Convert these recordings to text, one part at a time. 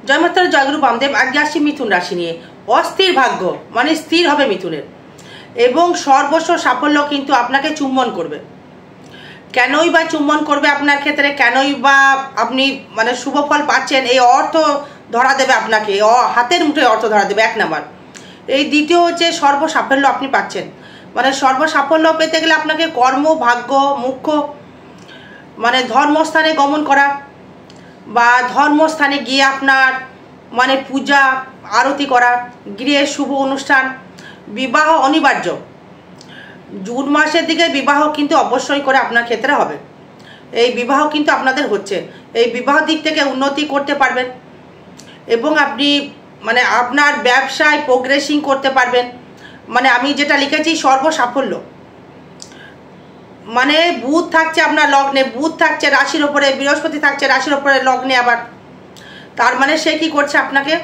জয় মাতা জয়গুরু বামদেব। আজকে আসছি মিথুন রাশি নিয়ে। অস্থির ভাগ্য মানে স্থির হবে মিথুনের, এবং সর্বস্ব সাফল্য কিন্তু আপনাকে চুম্বন করবে। কেনই বা চুম্বন করবে আপনার ক্ষেত্রে, কেনই বা আপনি মানে শুভ ফল পাচ্ছেন, এই অর্থ ধরা দেবে আপনাকে, হাতের মুঠোয় অর্থ ধরা দেবে, 1 নাম্বার। এই দ্বিতীয় হচ্ছে সর্ব সাফল্য আপনি পাচ্ছেন। মানে সর্ব সাফল্য পেতে গেলে আপনাকে কর্ম, ভাগ্য, মুখ্য মানে ধর্মস্থানে গমন করা, বা ধর্মস্থানে গিয়ে আপনার মানে পূজা আরতি করা, গৃহে শুভ অনুষ্ঠান, বিবাহ অনিবার্য। জুন মাসের দিকে বিবাহ কিন্তু অবশ্যই করে আপনার ক্ষেত্রে হবে। এই বিবাহ কিন্তু আপনাদের হচ্ছে, এই বিবাহ দিক থেকে উন্নতি করতে পারবেন, এবং আপনি মানে আপনার ব্যবসায় প্রোগ্রেসিং করতে পারবেন। মানে আমি যেটা লিখেছি সর্ব সাফল্য, মানে বুধ থাকছে আপনার লগ্নে, বুধ থাকছে রাশির ওপরে, বৃহস্পতি থাকছে রাশির ওপরে লগ্নে আবার। তার মানে সে কি করছে আপনাকে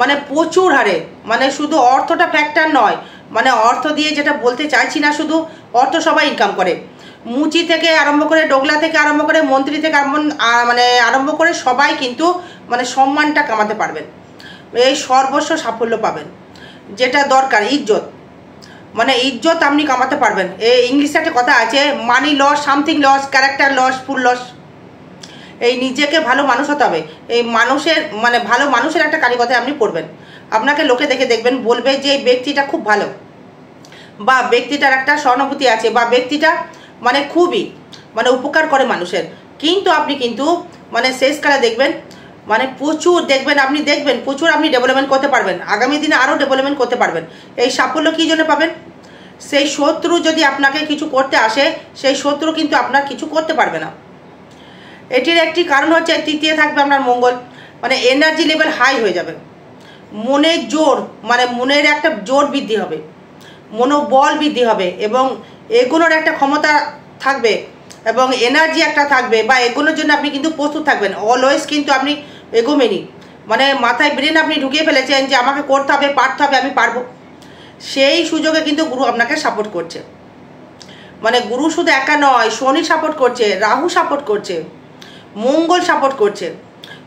মানে প্রচুর হারে, মানে শুধু অর্থটা ফ্যাক্টর নয়, মানে অর্থ দিয়ে যেটা বলতে চাইছি না, শুধু অর্থ সবাই ইনকাম করে, মুচি থেকে আরম্ভ করে, ডোগলা থেকে আরম্ভ করে, মন্ত্রী থেকে মানে আরম্ভ করে সবাই কিন্তু মানে সম্মানটা কামাতে পারবেন। এই সর্বস্ব সাফল্য পাবেন, যেটা দরকার ইজ্জত, মানে ইজ্জত আপনি কামাতে পারবেন। এই ইংলিশে একটা কথা আছে, money loss, something loss, character loss, full loss. এই নিজেকে ভালো মানুষ হতে হবে। এই মানুষের মানে ভালো মানুষের একটা কারিগতায় আপনি পড়বেন, আপনাকে লোকে দেখে দেখবেন বলবে যে এই ব্যক্তিটা খুব ভালো, বা ব্যক্তিটার একটা সহানুভূতি আছে, বা ব্যক্তিটা মানে খুবই মানে উপকার করে মানুষের। কিন্তু আপনি কিন্তু মানে শেষকালে দেখবেন মানে প্রচুর দেখবেন প্রচুর আপনি ডেভেলপমেন্ট করতে পারবেন, আগামী দিনে আরও ডেভেলপমেন্ট করতে পারবেন। এই সাফল্য কী জন্য পাবেন? সেই শত্রু যদি আপনাকে কিছু করতে আসে, সেই শত্রু কিন্তু আপনার কিছু করতে পারবে না। এটির একটি কারণ হচ্ছে তৃতীয় থাকবে আপনার মঙ্গল, মানে এনার্জি লেভেল হাই হয়ে যাবে, মনের জোর মানে মনের একটা জোর বৃদ্ধি হবে, মনোবল বৃদ্ধি হবে, এবং এগোনোর একটা ক্ষমতা থাকবে, এবং এনার্জি একটা থাকবে, বা এগোনোর জন্য আপনি কিন্তু প্রস্তুত থাকবেন। অলওয়েজ কিন্তু আপনি এগোবেনই, মানে মাথায় ব্রেন আপনি ঢুকিয়ে ফেলেছেন যে আমাকে করতে হবে, পারতে হবে, আমি পারবো। সেই সুযোগে কিন্তু গুরু আপনাকে সাপোর্ট করছে। মানে গুরু শুধু একা নয়, শনি সাপোর্ট করছে, রাহু সাপোর্ট করছে, মঙ্গল সাপোর্ট করছে,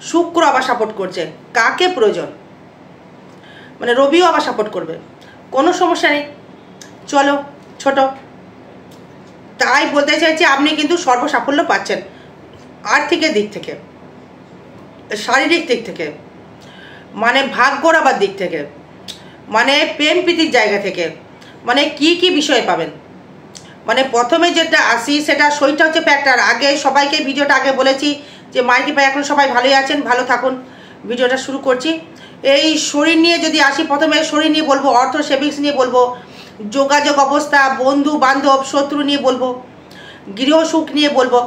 শুক্র আবার সাপোর্ট করছে। কাকে প্রয়োজন? মানে রবিও আবার সাপোর্ট করবে, কোনো সমস্যা নেই। চলো ছোট, তাই বলতে চাইছি আপনি কিন্তু সর্ব সাফল্য পাচ্ছেন, আর্থিকের দিক থেকে, শারীরিক দিক থেকে, মানে ভাগ্যর আবার দিক থেকে, মানে প্রেম প্রীতির জায়গা থেকে, মানে কি কি বিষয় পাবেন। মানে প্রথমে যেটা আসি সেটা সইটা হচ্ছে ফ্যাক্টর। আগে সবাইকে ভিডিওটা আগে বলেছি যে মাইকি পাই এখন সবাই ভালোই আছেন, ভালো থাকুন। ভিডিওটা শুরু করছি। এই শরীর নিয়ে যদি আসি, প্রথমে শরীর নিয়ে বলবো, অর্থ সেভিংস নিয়ে বলবো, যোগাযোগ অবস্থা, বন্ধু বান্ধব, শত্রু নিয়ে বলবো, গৃহ সুখ নিয়ে বলবো,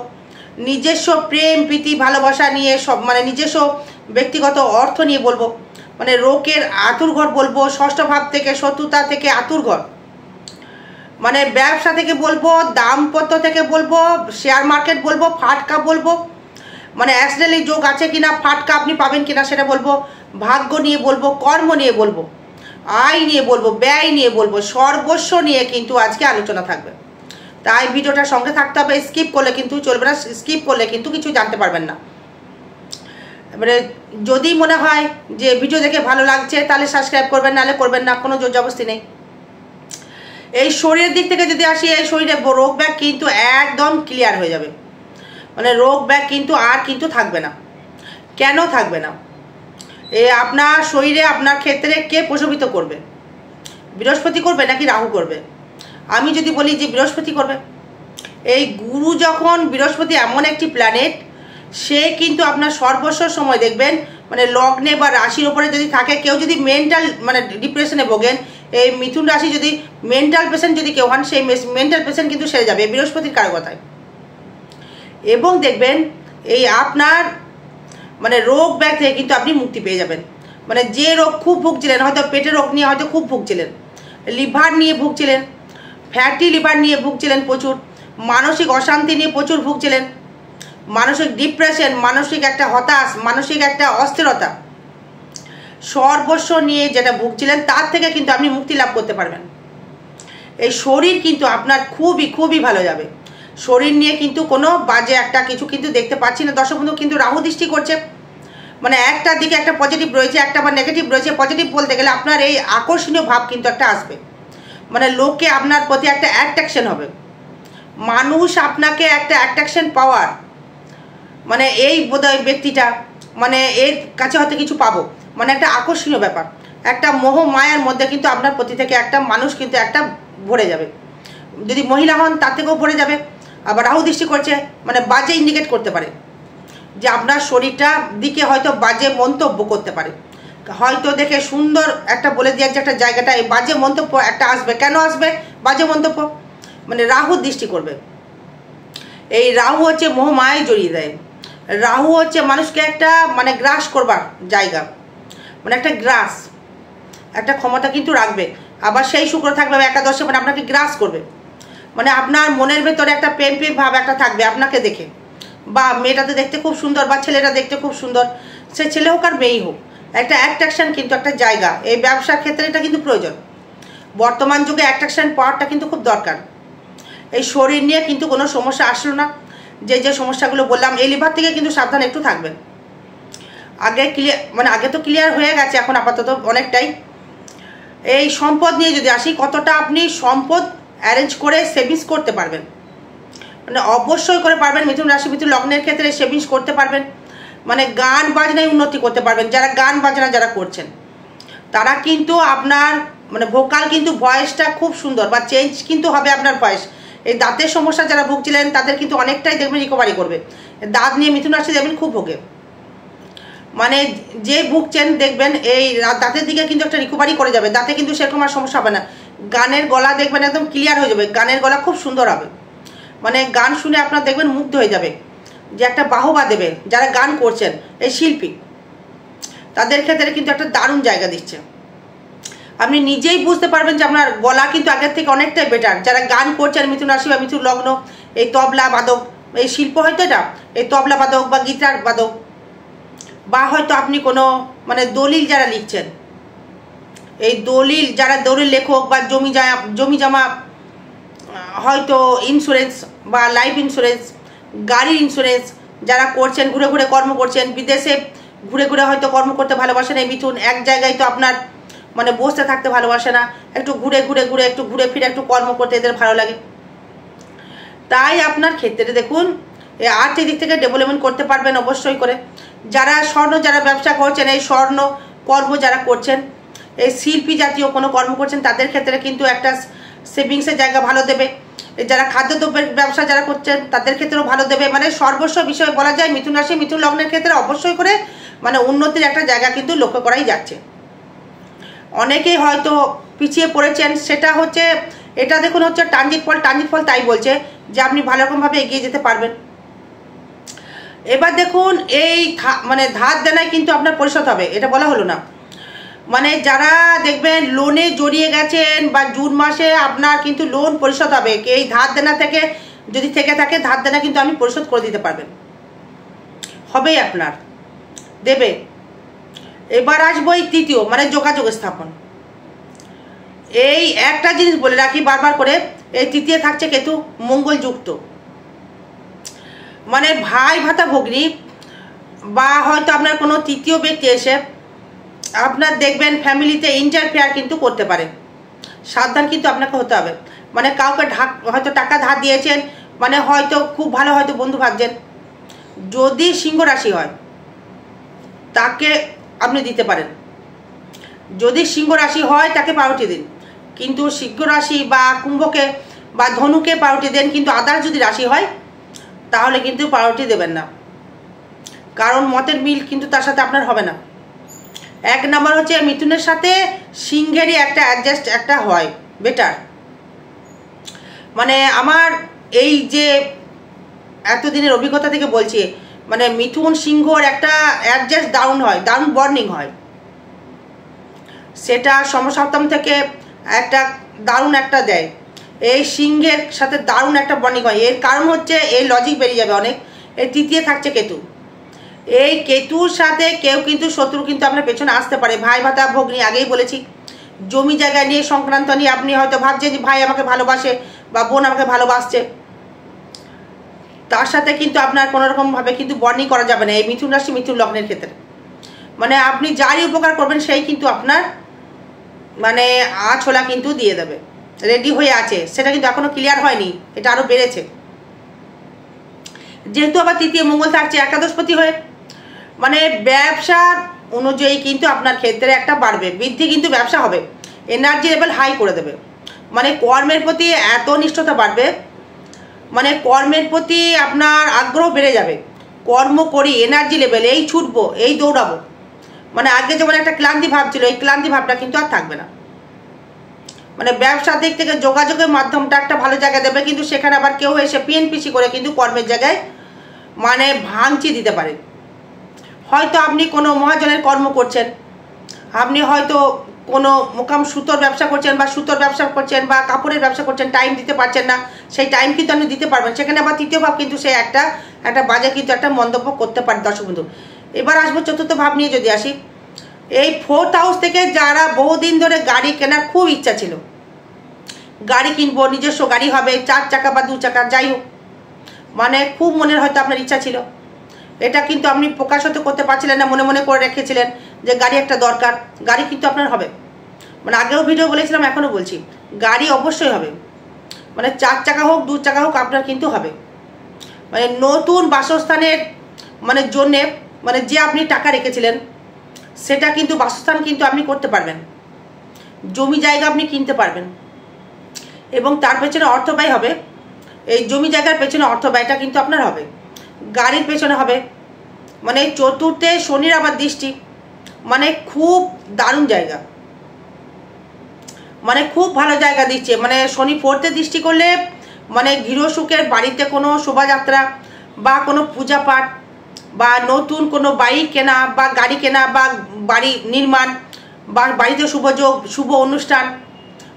নিজস্ব প্রেম প্রীতি ভালোবাসা নিয়ে সব, মানে নিজস্ব ব্যক্তিগত অর্থ নিয়ে বলবো, মানে রোগের আতুরঘর বলবো, ষষ্ঠ ভাব থেকে, শত্রুতা থেকে আতুরঘর, মানে ব্যবসা থেকে বলবো, দাম্পত্য থেকে বলবো, শেয়ার মার্কেট বলবো, ফাটকা বলবো, মানে অ্যাক্সিডেন্টালি যোগ আছে কিনা, ফাটকা আপনি পাবেন কিনা সেটা বলবো, ভাগ্য নিয়ে বলবো, কর্ম নিয়ে বলবো, আয় নিয়ে বলবো, ব্যয় নিয়ে বলবো, সর্বস্ব নিয়ে কিন্তু আজকে আলোচনা থাকবে। তাই ভিডিওটার সঙ্গে থাকতে হবে, স্কিপ করলে কিন্তু চলবে না, স্কিপ করলে কিন্তু কিছু জানতে পারবেন না। এবারে যদি মনে হয় যে ভিডিও দেখে ভালো লাগছে তাহলে সাবস্ক্রাইব করবেন, নাহলে করবেন না, কোনো জোর জবরদস্তি নেই। এই শরীরের দিক থেকে যদি আসি, এই শরীরে রোগ ব্যাগ কিন্তু একদম ক্লিয়ার হয়ে যাবে, মানে রোগ ব্যাগ কিন্তু আর কিন্তু থাকবে না। কেন থাকবে না? আপনার শরীরে আপনার ক্ষেত্রে কে প্রশমিত করবে? বৃহস্পতি করবে নাকি রাহু করবে? আমি যদি বলি যে বৃহস্পতি করবে। এই গুরু যখন, বৃহস্পতি এমন একটি প্ল্যানেট, সে কিন্তু আপনার সর্বস্ব সময় দেখবেন মানে লগ্নে বা রাশির ওপরে যদি থাকে, কেউ যদি মেন্টাল মানে ডিপ্রেশনে ভোগেন, এই মিথুন রাশি যদি মেন্টাল পেশেন্ট যদি কেউ হন, সেই মেন্টাল পেশেন্ট কিন্তু সেরে যাবে বৃহস্পতির কারকতায়। এবং দেখবেন এই আপনার মানে রোগ ব্যাগ থেকে কিন্তু আপনি মুক্তি পেয়ে যাবেন। মানে যে রোগ খুব ভুগছিলেন, হয়তো পেটের রোগ নিয়ে হয়তো খুব ভুগছিলেন, লিভার নিয়ে ভুগছিলেন, ফ্যাটি লিভার নিয়ে ভুগছিলেন প্রচুর, মানসিক অশান্তি নিয়ে প্রচুর ভুগছিলেন, মানসিক ডিপ্রেশন, মানসিক একটা হতাশ, মানসিক একটা অস্থিরতা, সর্বস্ব নিয়ে যেটা ভুগছিলেন তার থেকে কিন্তু আপনি মুক্তি লাভ করতে পারবেন। এই শরীর কিন্তু আপনার খুবই খুবই ভালো যাবে। শরীর নিয়ে কিন্তু কোনো বাজে একটা কিছু কিন্তু দেখতে পাচ্ছি না। দর্শক বন্ধু কিন্তু রাহু দৃষ্টি করছে, মানে একটা দিকে একটা পজিটিভ রয়েছে, একটা আবার নেগেটিভ রয়েছে। পজিটিভ বলতে গেলে আপনার এই আকর্ষণীয় ভাব কিন্তু একটা আসবে, মানে লোকে আপনার প্রতি একটা অ্যাট্রাকশন হবে, মানুষ আপনাকে একটা অ্যাট্রাকশন পাওয়ার, মানে এই বোধহয় ব্যক্তিটা মানে এর কাছে হয়তো কিছু পাবো, মানে একটা আকর্ষণীয় ব্যাপার, একটা মোহ মায়ার মধ্যে কিন্তু আপনার প্রতি থেকে একটা মানুষ কিন্তু একটা ভরে যাবে। যদি মহিলা হন তার থেকেও ভরে যাবে। আবার রাহু দৃষ্টি করছে মানে বাজে ইন্ডিকেট করতে পারে যে আপনার শরীরটা দিকে হয়তো বাজে মন্তব্য করতে পারে, হয়তো দেখে সুন্দর একটা বলে দিয়ে যে একটা জায়গাটা এই বাজে মন্তব্য একটা আসবে। কেন আসবে বাজে মন্তব্য? মানে রাহু দৃষ্টি করবে। এই রাহু হচ্ছে মোহমায় জড়িয়ে দেয়। রাহু হচ্ছে মানুষকে একটা মানে গ্রাস করবার জায়গা, মানে একটা গ্রাস, একটা ক্ষমতা কিন্তু রাখবে। আবার সেই শুক্র থাকবে একাদশে, মানে আপনাকে গ্রাস করবে, মানে আপনার মনের ভেতরে একটা প্রেম প্রেম ভাব একটা থাকবে আপনাকে দেখে, বা মেয়েটাতে দেখতে খুব সুন্দর বা ছেলেটা দেখতে খুব সুন্দর, সে ছেলে হোক আর মেয়েই হোক, একটা অ্যাট্রাকশান কিন্তু একটা জায়গা। এই ব্যবসার ক্ষেত্রে এটা কিন্তু প্রয়োজন। বর্তমান যুগে অ্যাট্রাকশান পাওয়ারটা কিন্তু খুব দরকার। এই শরীর নিয়ে কিন্তু কোনো সমস্যা আসলো না, যে যে সমস্যাগুলো বললাম এই লিভার থেকে কিন্তু সাবধান একটু থাকবেন। আগে ক্লিয়ার, মানে আগে তো ক্লিয়ার হয়ে গেছে, এখন আপাতত অনেকটাই। এই সম্পদ নিয়ে যদি আসি, কতটা আপনি সম্পদ অ্যারেঞ্জ করে সেভিংস করতে পারবেন, মানে অবশ্যই করে পারবেন। মিথুন রাশি মিথুন লগ্নের ক্ষেত্রে সেভিংস করতে পারবেন, মানে গান বাজনায় উন্নতি করতে পারবেন। যারা গান বাজনা যারা করছেন তারা কিন্তু আপনার মানে ভোকাল কিন্তু ভয়েসটা খুব সুন্দর, বা চেঞ্জ কিন্তু হবে আপনার ভয়েস। এই দাঁতের সমস্যা যারা ভুগছিলেন তাদের কিন্তু অনেকটাই দেখবেন রিকভারি করবে। দাঁত নিয়ে মিথুন রাশি দেখবেন খুব ভোগে, মানে যে ভুগছেন দেখবেন এই দাঁতের দিকে কিন্তু একটা রিকভারি করে যাবে। দাঁতে কিন্তু সেরকম আর সমস্যা হবে না। গানের গলা দেখবেন একদম ক্লিয়ার হয়ে যাবে, গানের গলা খুব সুন্দর হবে, মানে গান শুনে আপনার দেখবেন মুগ্ধ হয়ে যাবে, যে একটা বাহবা দেবে। যারা গান করছেন এই শিল্পী তাদের ক্ষেত্রে কিন্তু একটা দারুণ জায়গা দিচ্ছে। আপনি নিজেই বুঝতে পারবেন যে আপনার গলা কিন্তু আগের থেকে অনেকটাই বেটার। যারা গান করছেন মিথুন রাশি বা মিথুন লগ্ন, এই তবলা বাদক, এই শিল্প হয়তো এটা এই তবলা বাদক বা গিটার বাদক, বা হয়তো আপনি কোনো মানে দলিল যারা লিখছেন, এই দলিল যারা দলিল লেখক, বা জমি জমা হয়তো ইন্স্যুরেন্স বা লাইফ ইন্স্যুরেন্স, গাড়ির ইন্স্যুরেন্স যারা করছেন, ঘুরে ঘুরে কর্ম করছেন, বিদেশে ঘুরে ঘুরে হয়তো কর্ম করতে ভালোবাসেন এই মিথুন, এক জায়গায় তো আপনার মানে বসতে থাকতে ভালোবাসে না, একটু ঘুরে ঘুরে ঘুরে একটু ঘুরে ফিরে একটু কর্ম করতে এদের ভালো লাগে। তাই আপনার ক্ষেত্রে দেখুন এই আর্থিক দিক থেকে ডেভেলপমেন্ট করতে পারবেন অবশ্যই করে। যারা স্বর্ণ যারা ব্যবসা করছেন, এই স্বর্ণ কর্ম যারা করছেন, এই শিল্পী জাতীয় কোনো কর্ম করছেন, তাদের ক্ষেত্রে কিন্তু একটা সেভিংসের জায়গা ভালো দেবে। যারা খাদ্যদ্রব্যের ব্যবসা যারা করছেন তাদের ক্ষেত্রেও ভালো দেবে। মানে সর্বস্ব বিষয়ে বলা যায় মিথুন রাশি মিথুন লগ্নের ক্ষেত্রে অবশ্যই করে মানে উন্নতির একটা জায়গা কিন্তু লক্ষ্য করাই যাচ্ছে। অনেকেই হয়তো পিছিয়ে পড়েছেন, সেটা হচ্ছে এটা দেখুন হচ্ছে ট্রানজিট ফল তাই বলছে যে আপনি ভালো রকমভাবে এগিয়ে যেতে পারবেন। এবার দেখুন এই মানে ধার দেনায় কিন্তু আপনার পরিশোধ হবে, এটা বলা হলো না। মানে যারা দেখবেন লোনে জড়িয়ে গেছেন বা জুন মাসে আপনার কিন্তু লোন পরিশোধ হবে। এই ধার দেনা থেকে যদি থেকে থাকে ধার দেনা কিন্তু আপনি পরিশোধ করে দিতে পারবেন, হবেই আপনার দেবে। এবার আসবো এই তৃতীয় মানে যোগাযোগ স্থাপন। এই একটা জিনিস বলে রাখি বারবার করে, এই তৃতীয় থাকছে কেতু মঙ্গল যুক্ত, মানে ভাই ভাতা ভগ্নী বা হয়তো আপনার কোনো তৃতীয় ব্যক্তি এসে আপনার দেখবেন ফ্যামিলিতে ইন্টারফেয়ার কিন্তু করতে পারে। সাবধান কিন্তু আপনাকে হতে হবে। মানে কাউকে হয়তো টাকা ধার দিয়েছেন, মানে হয়তো খুব ভালো হয়তো বন্ধু ভাবছেন, যদি সিংহ রাশি হয় তাকে আপনি দিতে পারেন। যদি সিংহ রাশি হয় তাকে পাউটি দিন, কিন্তু সিংহ রাশি বা কুম্ভকে বা ধনুকে পাউটি দেন, কিন্তু আদার যদি রাশি হয় তাহলে কিন্তু পাউটি দেবেন না, কারণ মতের মিল কিন্তু তার সাথে আপনার হবে না। এক নাম্বার হচ্ছে মিথুনের সাথে সিংহেরই একটা অ্যাডজাস্ট একটা হয় বেটার। মানে আমার এই যে এতদিনের অভিজ্ঞতা থেকে বলছি, মানে মিথুন সিংহর একটা অ্যাডজাস্ট দারুণ হয়, দারুণ বর্নিং হয়। সেটা সমসপ্তম থেকে একটা দারুণ একটা দেয়, এই সিংহের সাথে দারুণ একটা বর্নিং হয়। এর কারণ হচ্ছে এই লজিক বেরিয়ে যাবে অনেক। এই তৃতীয় থাকছে কেতু, এই কেতুর সাথে কেউ কিন্তু শত্রু কিন্তু আপনার পেছনে আসতে পারে। ভাই ভাতা ভগ্নী আগেই বলেছি, জমি জায়গা নিয়ে সংক্রান্ত নিয়ে আপনি হয়তো ভাবছেন যে ভাই আমাকে ভালোবাসে বা বোন আমাকে ভালোবাসছে, তার সাথে কিন্তু আপনার কোনো রকমভাবে কিন্তু বর্নিং করা যাবে না এই মিথুন রাশি মিথুন লগ্নের ক্ষেত্রে। মানে আপনি যারই উপকার করবেন সেই কিন্তু আপনার মানে আছলা কিন্তু দিয়ে দেবে, রেডি হয়ে আছে। সেটা কিন্তু এখনো ক্লিয়ার হয়নি, এটা আরো বেড়েছে। যেহেতু আবার তৃতীয় মঙ্গল থাকছে একাদশপতি হয়ে, মানে ব্যবসার অনুযায়ী কিন্তু আপনার ক্ষেত্রে একটা বাড়বে, বৃদ্ধি কিন্তু ব্যবসা হবে, এনার্জি লেভেল হাই করে দেবে। মানে কর্মের প্রতি এত নিষ্ঠতা বাড়বে, মানে কর্মের প্রতি আপনার আগ্রহ বেড়ে যাবে। কর্ম করি, এনার্জি লেভেল, এই ছুটবো, এই দৌড়াবো, মানে আগে যেমন একটা ক্লান্তি ভাব ছিল, এই ক্লান্তি ভাবটা কিন্তু আর থাকবে না। মানে ব্যবসার দিক থেকে যোগাযোগের মাধ্যমটা একটা ভালো জায়গা দেবে, কিন্তু সেখানে আবার কেউ এসে পিএনপিসি করে কিন্তু কর্মের জায়গায় মানে ভাঙচি দিতে পারে। হয়তো আপনি কোনো মহাজনের কর্ম করছেন, আপনি হয়তো কোনো মোকাম সুতোর ব্যবসা করছেন বা সুতোর ব্যবসা করছেন বা কাপড়ের ব্যবসা করছেন, টাইম দিতে পারছেন না, সেই টাইম কিন্তু আপনি দিতে পারবেন। সেখানে আবার তৃতীয় ভাব কিন্তু সে একটা বাজে কিন্তু একটা মন্তব্য করতে পারে। দর্শক বন্ধু, এবার আসবো চতুর্থ ভাব নিয়ে যদি আসি, এই 4th হাউস থেকে যারা বহুদিন ধরে গাড়ি কেনার খুব ইচ্ছা ছিল, গাড়ি কিনবো, নিজস্ব গাড়ি হবে, 4 চাকা বা 2 চাকা যাই হোক, মানে খুব মনের হয়তো আপনার ইচ্ছা ছিল, এটা কিন্তু আপনি প্রকাশ হতে করতে পারছিলেন না, মনে মনে করে রেখেছিলেন যে গাড়ি একটা দরকার। গাড়ি কিন্তু আপনার হবে, মানে আগেও ভিডিও বলেছিলাম, এখনও বলছি, গাড়ি অবশ্যই হবে। মানে 4 চাকা হোক 2 চাকা হোক আপনার কিন্তু হবে। মানে নতুন বাসস্থানের মানে জন্যে, মানে যে আপনি টাকা রেখেছিলেন সেটা কিন্তু বাসস্থান কিন্তু আপনি করতে পারবেন, জমি জায়গা আপনি কিনতে পারবেন, এবং তার পেছনে অর্থ ব্যয় হবে। এই জমি জায়গার পেছনে অর্থ ব্যয়টা কিন্তু আপনার হবে, গাড়ির পেছনে হবে। মানে চতুর্থে শনির আবার দৃষ্টি, মানে খুব দারুণ জায়গা, মানে খুব ভালো জায়গা দিচ্ছে। মানে শনি 4th দৃষ্টি করলে মানে গৃহসুখের, বাড়িতে কোনো শোভাযাত্রা বা কোনো পূজা পাঠ বা নতুন কোনো বাইক কেনা বা গাড়ি কেনা বা বাড়ি নির্মাণ বা বাড়িতে শুভযোগ, শুভ অনুষ্ঠান,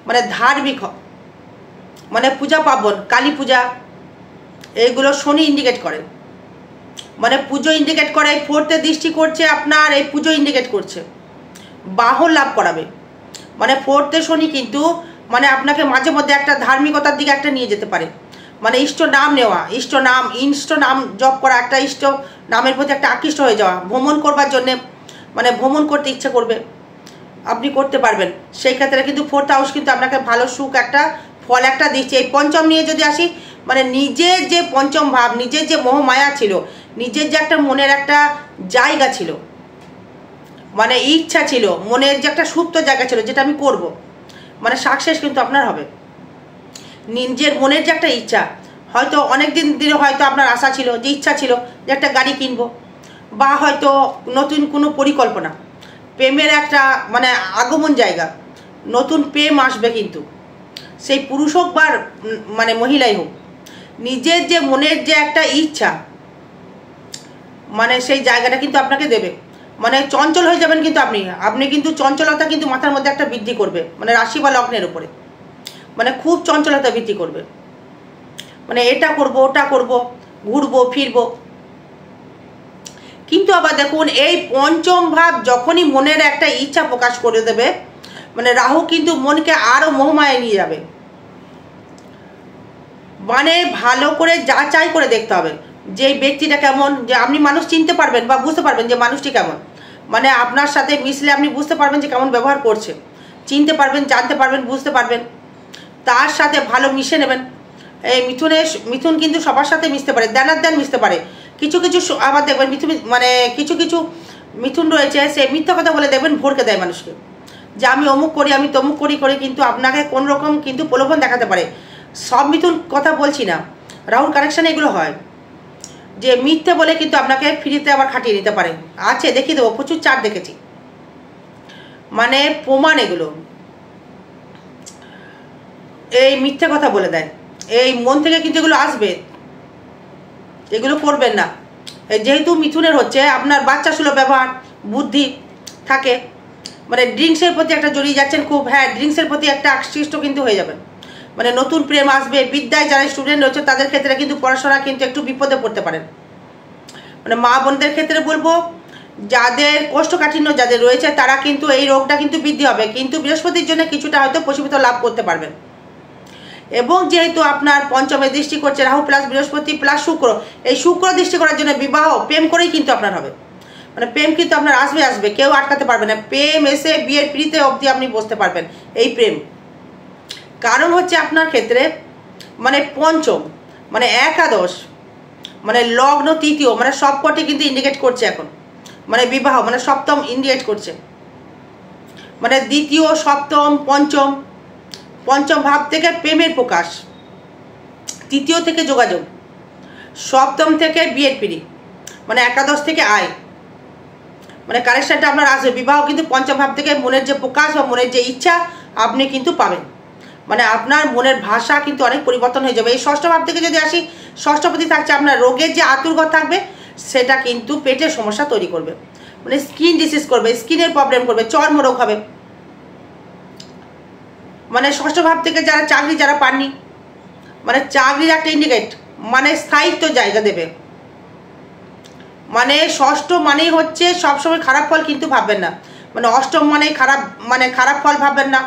মানে ধার্মিক, মানে পূজা পার্বণ, কালী পূজা, এইগুলো শনি ইন্ডিকেট করে। মানে পুজো ইন্ডিকেট করে, 4th দৃষ্টি করছে আপনার, এই পুজো ইন্ডিকেট করছে, বাহন লাভ করাবে। মানে 4th শনি কিন্তু মানে আপনাকে মাঝে মধ্যে একটা ধার্মিকতার দিকে একটা নিয়ে যেতে পারে। মানে ইষ্ট নাম নেওয়া, ইষ্ট নাম জপ করা, একটা ইষ্ট নামের প্রতি একটা আকৃষ্ট হয়ে যাওয়া, ভ্রমণ করবার জন্যে, মানে ভ্রমণ করতে ইচ্ছে করবে, আপনি করতে পারবেন। সেই ক্ষেত্রে কিন্তু 4th হাউস কিন্তু আপনাকে ভালো সুখ একটা ফল একটা দিচ্ছে। এই পঞ্চম নিয়ে যদি আসি, মানে নিজের যে পঞ্চম ভাব, নিজের যে মোহমায়া ছিল, নিজের যে একটা মনের একটা জায়গা ছিল, মানে ইচ্ছা ছিল, মনের যে একটা সুপ্ত জায়গা ছিল যেটা আমি করব, মানে সাকসেস কিন্তু আপনার হবে। নিজের মনের যে একটা ইচ্ছা, হয়তো অনেক দিন ধরে হয়তো আপনার আশা ছিল, যে ইচ্ছা ছিল যে একটা গাড়ি কিনবো, বা হয়তো নতুন কোনো পরিকল্পনা, প্রেমের একটা মানে আগমন জায়গা, নতুন প্রেম আসবে, কিন্তু সেই পুরুষ হোক বা মানে মহিলাই হোক, নিজের যে মনের যে একটা ইচ্ছা, মানে সেই জায়গাটা কিন্তু আপনাকে দেবে। মানে চঞ্চল হয়ে যাবেন কিন্তু আপনি কিন্তু চঞ্চলতা কিন্তু মাথার মধ্যে একটা বৃদ্ধি করবে, মানে রাশি বা লগ্নের উপরে, মানে খুব চঞ্চলতা বৃদ্ধি করবে। মানে এটা করব, ওটা করব, ঘুরবো ফিরবো। কিন্তু আবার দেখুন, এই পঞ্চম ভাব যখনই মনের একটা ইচ্ছা প্রকাশ করে দেবে, মানে রাহু কিন্তু মনকে আরো মোহমায় নিয়ে যাবে। মানে ভালো করে যাচাই করে দেখতে হবে যে ব্যক্তিটা কেমন, যে আপনি মানুষ চিনতে পারবেন বা বুঝতে পারবেন যে মানুষটি কেমন। মানে আপনার সাথে মিশলে আপনি বুঝতে পারবেন যে কেমন ব্যবহার করছে, চিনতে পারবেন, জানতে পারবেন, বুঝতে পারবেন। তার সাথে ভালো মিশে নেবেন। এই মিথুন কিন্তু সবার সাথে মিশতে পারে, দেন মিশতে পারে। কিছু আবার দেখবেন মানে কিছু মিথুন রয়েছে, সে মিথ্যা কথা বলে দেখবেন ভরকে দেয় মানুষকে, যে আমি অমুক করি, আমি তমুক করি, কিন্তু আপনাকে কোন রকম কিন্তু প্রলোভন দেখাতে পারে। সব মিথুন কথা বলছি না, রাহুর কানেকশানে এগুলো হয়, যে মিথ্যে বলে কিন্তু আপনাকে ফ্রিতে আবার খাটিয়ে নিতে পারে। আছে, দেখিয়ে দেবো, প্রচুর চার্ট দেখেছি, মানে প্রমাণ এগুলো। এই মিথ্যে কথা বলে দেয়, এই মন থেকে কিন্তু এগুলো আসবে, এগুলো করবেন না। যেহেতু মিথুনের হচ্ছে আপনার বাচ্চা সুলভ ব্যবহার, বুদ্ধি থাকে, মানে ড্রিঙ্কসের প্রতি একটা জড়িয়ে যাচ্ছেন খুব, হ্যাঁ ড্রিঙ্কসের প্রতি একটা আকৃষ্ট কিন্তু হয়ে যাবেন। মানে নতুন প্রেম আসবে। বিদ্যায় যারা স্টুডেন্ট রয়েছে তাদের ক্ষেত্রে কিন্তু পড়াশোনা কিন্তু একটু বিপদে পড়তে পারেন। মানে মা বোনদের ক্ষেত্রে বলবো, যাদের কোষ্ঠকাঠিন্য যাদের রয়েছে তারা কিন্তু এই রোগটা কিন্তু বৃদ্ধি হবে, কিন্তু বৃহস্পতির জন্য কিছুটা হয়তো প্রশমিত লাভ করতে পারবেন। এবং যেহেতু আপনার পঞ্চমে দৃষ্টি করছে রাহু প্লাস বৃহস্পতি প্লাস শুক্র, এই শুক্র দৃষ্টি করার জন্য বিবাহ প্রেম করেই কিন্তু আপনার হবে। মানে প্রেম কিন্তু আপনার আসবে আসবে, কেউ আটকাতে পারবে না। প্রেম এসে বিয়ের পিড়িতে অবধি আপনি বসতে পারবেন এই প্রেম। কারণ হচ্ছে আপনার ক্ষেত্রে মানে পঞ্চম, মানে একাদশ, মানে লগ্ন তৃতীয়, মানে সবকটি কিন্তু ইন্ডিকেট করছে এখন, মানে বিবাহ, মানে সপ্তম ইন্ডিকেট করছে, মানে দ্বিতীয়, সপ্তম, পঞ্চম, পঞ্চম ভাব থেকে প্রেমের প্রকাশ, তৃতীয় থেকে যোগাযোগ, সপ্তম থেকে বিয়ের পিড়ি, মানে একাদশ থেকে আয়, মানে কানেকশনটা আপনার আসবে। বিবাহ কিন্তু পঞ্চম ভাব থেকে মনের যে প্রকাশ বা মনের যে ইচ্ছা আপনি কিন্তু পাবেন, মানে আপনার মনের ভাষা কিন্তু অনেক পরিবর্তন হয়ে যাবে। এই ষষ্ঠ ভাব থেকে যদি আসি, ষষ্ঠপতি থাকছে আপনার রোগের যে আতুরঘর থাকবে সেটা কিন্তু পেটের সমস্যা তৈরি করবে, মানে স্কিন ডিসিজ করবে, স্কিনের প্রবলেম করবে, চর্মরোগ হবে। মানে ষষ্ঠ ভাব থেকে যারা চাকরি যারা পাননি, মানে চাকরির একটা ইন্ডিকেট, মানে স্থায়িত্ব জায়গা দেবে। মানে ষষ্ঠ মানেই হচ্ছে সবসময় খারাপ ফল কিন্তু ভাববেন না, মানে অষ্টম মানে খারাপ ফল ভাববেন না,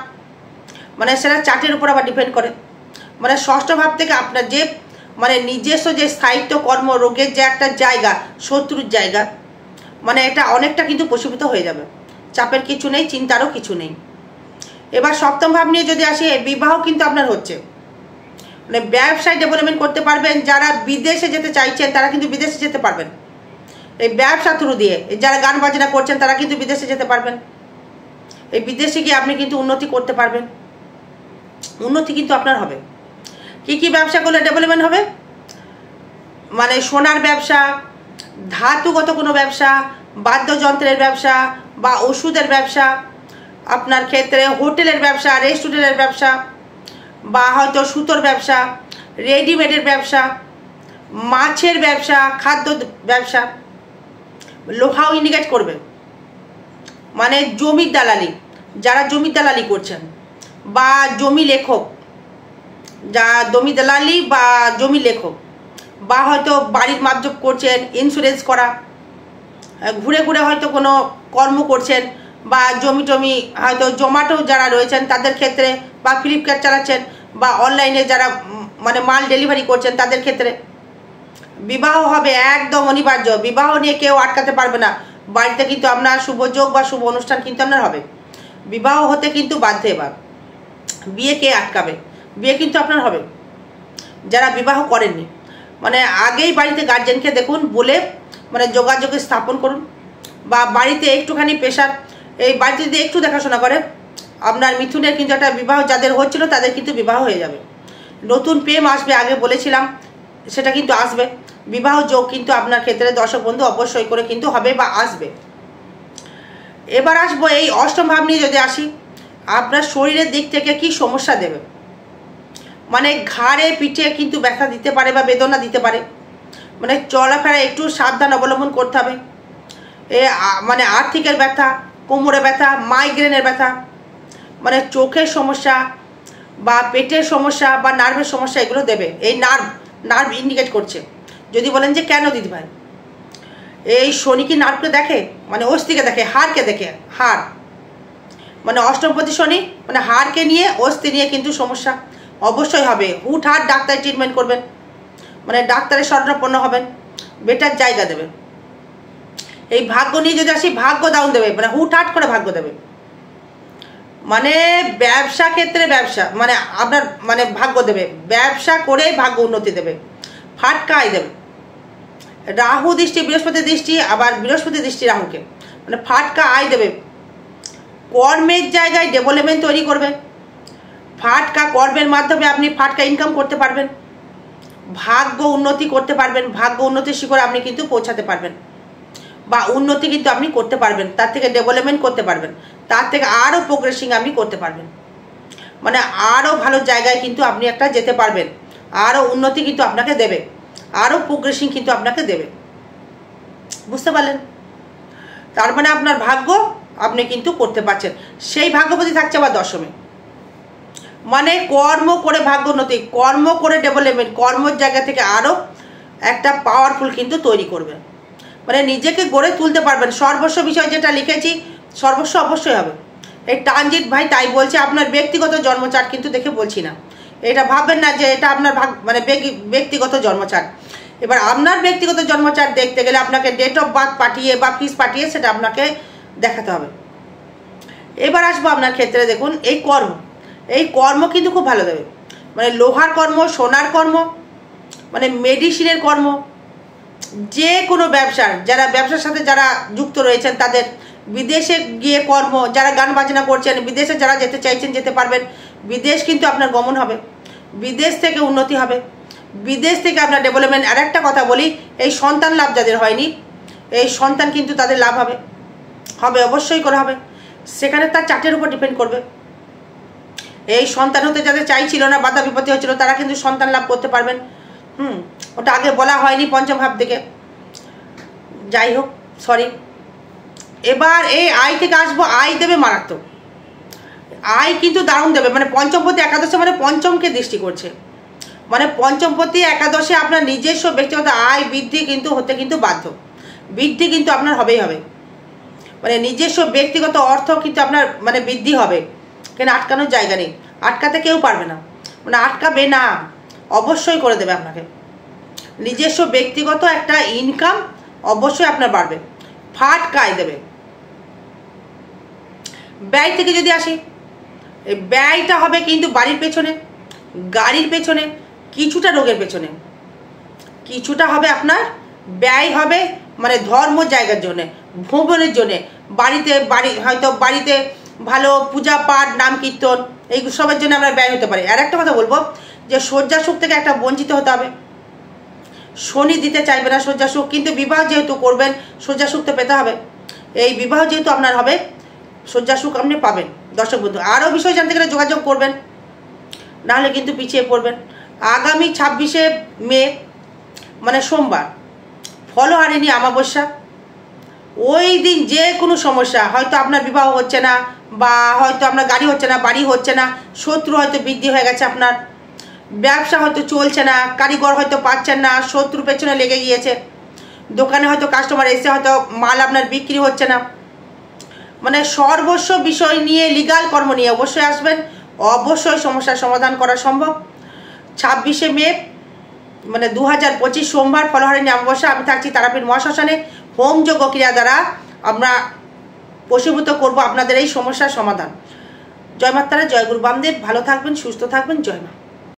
মানে সেটা চার্টের উপর আবার ডিপেন্ড করে। মানে ষষ্ঠ ভাব থেকে আপনার যে মানে নিজস্ব যে স্থায়িত্ব, কর্ম, রোগের যে একটা জায়গা, শত্রুর জায়গা, মানে এটা অনেকটা কিন্তু প্রশমিত হয়ে যাবে। চাপের কিছু নেই, চিন্তারও কিছু নেই। এবার সপ্তম ভাব নিয়ে যদি আসি, বিবাহ কিন্তু আপনার হচ্ছে, মানে ব্যবসায় ডেভেলপমেন্ট করতে পারবেন। যারা বিদেশে যেতে চাইছেন তারা কিন্তু বিদেশে যেতে পারবেন এই ব্যবসা থ্রু দিয়ে। যারা গান বাজনা করছেন তারা কিন্তু বিদেশে যেতে পারবেন, এই বিদেশে গিয়ে আপনি কিন্তু উন্নতি করতে পারবেন, উন্নতি কিন্তু আপনার হবে। কি কি ব্যবসা করলে ডেভেলপমেন্ট হবে? মানে সোনার ব্যবসা, ধাতুগত কোনো ব্যবসা, বাদ্যযন্ত্রের ব্যবসা বা ওষুধের ব্যবসা, আপনার ক্ষেত্রে হোটেলের ব্যবসা, রেস্টুরেন্টের ব্যবসা, বা হয়তো সুতোর ব্যবসা, রেডিমেডের ব্যবসা, মাছের ব্যবসা, খাদ্য ব্যবসা, লোহাও ইন্ডিকেট করবে। মানে জমির দালালি, যারা জমির দালালি করছেন, বা জমি লেখক, যা জমি দালালি বা জমি লেখক, বা হয়তো বাড়ির মাপজোপ করছেন, ইন্স্যুরেন্স করা, ঘুরে ঘুরে হয়তো কোনো কর্ম করছেন, বা জমি টমি হয়তো জোম্যাটো যারা রয়েছেন তাদের ক্ষেত্রে, বা ফ্লিপকার্ট চালাচ্ছেন, বা অনলাইনে যারা মানে মাল ডেলিভারি করছেন তাদের ক্ষেত্রে বিবাহ হবে একদম অনিবার্য। বিবাহ নিয়ে কেউ আটকাতে পারবে না। বাড়িতে কিন্তু আপনার শুভ যোগ বা শুভ অনুষ্ঠান কিন্তু আপনার হবে। বিবাহ হতে কিন্তু বাধ্য। এবার বিয়ে কে আটকাবে? বিয়ে কিন্তু আপনার হবে। যারা বিবাহ করেননি, মানে আগেই বাড়িতে গার্জেনকে দেখুন, বলে মানে যোগাযোগে স্থাপন করুন, বা বাড়িতে একটুখানি প্রেশার, এই বাড়িতে যদি একটু দেখাশোনা করে আপনার মিথুনের কিন্তু একটা বিবাহ যাদের হচ্ছিল তাদের কিন্তু বিবাহ হয়ে যাবে। নতুন প্রেম আসবে, আগে বলেছিলাম সেটা কিন্তু আসবে। বিবাহ যোগ কিন্তু আপনার ক্ষেত্রে দর্শক বন্ধু অবশ্যই করে কিন্তু হবে বা আসবে। এবার আসবো এই অষ্টম ভাব নিয়ে যদি আসি, আপনার শরীরের দিক থেকে কি সমস্যা দেবে, মানে ঘাড়ে পিঠে কিন্তু ব্যথা দিতে পারে বা বেদনা দিতে পারে, মানে চলাফেরা একটু সাবধান অবলম্বন করতে হবে। মানে আর্থিকের ব্যথা, কোমরে ব্যথা, মাইগ্রেনের ব্যথা, মানে চোখের সমস্যা বা পেটের সমস্যা বা নার্ভের সমস্যা এগুলো দেবে। এই নার্ভ ইন্ডিকেট করছে। যদি বলেন যে কেন দিদি ভাই, এই শনি কি নার্ভকে দেখে? মানে অস্থিকে দেখে, হাড়কে দেখে, হাড়, মানে অষ্টমপতি শনি, মানে হাড়কে নিয়ে অস্থি নিয়ে কিন্তু সমস্যা অবশ্যই হবে। হুটহাট ডাক্তারি ট্রিটমেন্ট করবেন, মানে ডাক্তারের শরণাপন্ন হবেন, বেটার জায়গা দেবে। এই ভাগ্য নিয়ে যদি আসি, ভাগ্য ডাউন দেবে, মানে হুটহাট করে ভাগ্য দেবে। মানে ব্যবসা ক্ষেত্রে ব্যবসা মানে আপনার মানে ভাগ্য দেবে, ব্যবসা করে ভাগ্য উন্নতি দেবে, ফাটকাই দেবে। রাহু দৃষ্টি, বৃহস্পতি দৃষ্টি, আবার বৃহস্পতি দৃষ্টি রাহুকে, মানে ফাটকা আয় দেবে। কর্মের জায়গায় ডেভেলপমেন্ট তৈরি করবে। ফাটকা কর্মের মাধ্যমে আপনি ফাটকা ইনকাম করতে পারবেন, ভাগ্য উন্নতি করতে পারবেন, ভাগ্য উন্নতির শিখরে আপনি কিন্তু পৌঁছাতে পারবেন, বা উন্নতি কিন্তু আপনি করতে পারবেন, তার থেকে ডেভেলপমেন্ট করতে পারবেন, তার থেকে আরও প্রোগ্রেসিং আপনি করতে পারবেন, মানে আরও ভালো জায়গায় কিন্তু আপনি একটা যেতে পারবেন, আরও উন্নতি কিন্তু আপনাকে দেবে, আরও প্রোগ্রেসিং কিন্তু আপনাকে দেবে। বুঝতে পারলেন? তার মানে আপনার ভাগ্য আপনি কিন্তু করতে পারছেন। সেই ভাগ্যপতি থাকছে আবার দশমে, মানে কর্ম করে ভাগ্য উন্নতি, কর্ম করে ডেভেলপমেন্ট, কর্মের জায়গা থেকে আরও একটা পাওয়ারফুল কিন্তু তৈরি করবে, মানে নিজেকে গড়ে তুলতে পারবেন। সর্বস্ব বিষয় যেটা লিখেছি, সর্বস্ব অবশ্যই হবে। এই ট্রানজিট ভাই তাই বলছে, আপনার ব্যক্তিগত জন্মচার্ট কিন্তু দেখে বলছি না, এটা ভাববেন না যে এটা আপনার মানে ব্যক্তিগত জন্মচার্ট। এবার আপনার ব্যক্তিগত জন্মচার্ট দেখতে গেলে আপনাকে ডেট অফ বার্থ পাঠিয়ে বা ফিস পাঠিয়ে সেটা আপনাকে দেখাতে হবে। এবার আসবো আপনার ক্ষেত্রে, দেখুন এই কর্ম কিন্তু খুব ভালো দেবে, মানে লোহার কর্ম, সোনার কর্ম, মানে মেডিসিনের কর্ম, যে কোনো ব্যবসার সাথে যারা যুক্ত রয়েছেন তাদের, বিদেশে গিয়ে কর্ম, যারা গান বাজনা করছেন, বিদেশে যারা যেতে চাইছেন যেতে পারবেন। বিদেশ কিন্তু আপনার গমন হবে, বিদেশ থেকে উন্নতি হবে, বিদেশ থেকে আপনার ডেভেলপমেন্ট। আর একটা কথা বলি, এই সন্তান লাভ যাদের হয়নি, এই সন্তান কিন্তু তাদের লাভ হবে, অবশ্যই করে হবে। সেখানে তার চার্টের উপর ডিপেন্ড করবে। এই সন্তান হতে যাদের চাইছিল না, বাধা বিপত্তি হচ্ছিল, তারা কিন্তু সন্তান লাভ করতে পারবেন। ওটা আগে বলা হয়নি পঞ্চম ভাব থেকে, যাই হোক, সরি। এবার এই আয় থেকে আসবো, আয় দেবে মারাত্মক, আয় কিন্তু দারুণ দেবে। মানে পঞ্চমপতি একাদশে মানে পঞ্চমকে দৃষ্টি করছে, মানে পঞ্চমপতি একাদশে আপনার নিজস্ব ব্যক্তিগত আয় বৃদ্ধি কিন্তু হতে কিন্তু বাধ্য, বৃদ্ধি কিন্তু আপনার হবেই হবে। মানে নিজস্ব ব্যক্তিগত অর্থ কিন্তু আপনার মানে বৃদ্ধি হবে, কেন আটকানোর জায়গা নেই, আটকাতে কেউ পারবে না, মানে আটকাবে না, অবশ্যই করে দেবে আপনাকে। নিজস্ব ব্যক্তিগত একটা ইনকাম অবশ্যই আপনার বাড়বে, ফাটকায় দেবে। ব্যয় থেকে যদি আসি, এই ব্যয়টা হবে কিন্তু বাড়ির পেছনে, গাড়ির পেছনে, কিছুটা রোগের পেছনে, কিছুটা হবে আপনার ব্যয় হবে মানে ধর্ম জায়গার জন্যে, ভ্রমণের জন্যে, হয়তো বাড়িতে ভালো পূজা পাঠ, নাম কীর্তন, এই সবের জন্য আপনার ব্যয় হতে পারে। আর একটা কথা বলবো যে শয্যাসুখ থেকে একটা বঞ্চিত হতে হবে, শনি দিতে চাইবে না শয্যাসুখ, কিন্তু বিবাহ যেহেতু করবেন শয্যাসুখ তো পেতে হবে। এই বিবাহ যেহেতু আপনার হবে, শয্যাসুখ আপনি পাবেন। দর্শক বন্ধু, আরও বিষয় জানতে গেলে যোগাযোগ করবেন, নাহলে কিন্তু পিছিয়ে পড়বেন। আগামী 26শে মে মানে সোমবার, ফলহারিণী অমাবস্যা, ওই দিন যে কোনো সমস্যা, হয়তো আপনার বিবাহ হচ্ছে না, বা হয়তো আপনার গাড়ি হচ্ছে না, বাড়ি হচ্ছে না, শত্রু হয়তো বৃদ্ধি হয়ে গেছে, আপনার ব্যবসা হয়তো চলছে না, কারিগর হয়তো পাচ্ছেন না, শত্রু পেছনে লেগে গিয়েছে, দোকানে হয়তো কাস্টমার এসে হয়তো মাল আপনার বিক্রি হচ্ছে না, মানে সর্বস্ব বিষয় নিয়ে, লিগাল কর্ম নিয়ে অবশ্যই আসবেন, অবশ্যই সমস্যার সমাধান করা সম্ভব। 26শে মে মানে 2025 সোমবার, ফলহারিণী অমাবস্যা, আমি থাকছি তারাপীঠ মহাশ্মশানে। হোমযজ্ঞ ক্রিয়া দ্বারা আমরা বশীভূত করব আপনাদের এই সমস্যার সমাধান। জয় মাতারা, জয় গুরু বামদেব। ভালো থাকবেন, সুস্থ থাকবেন, জয় মা।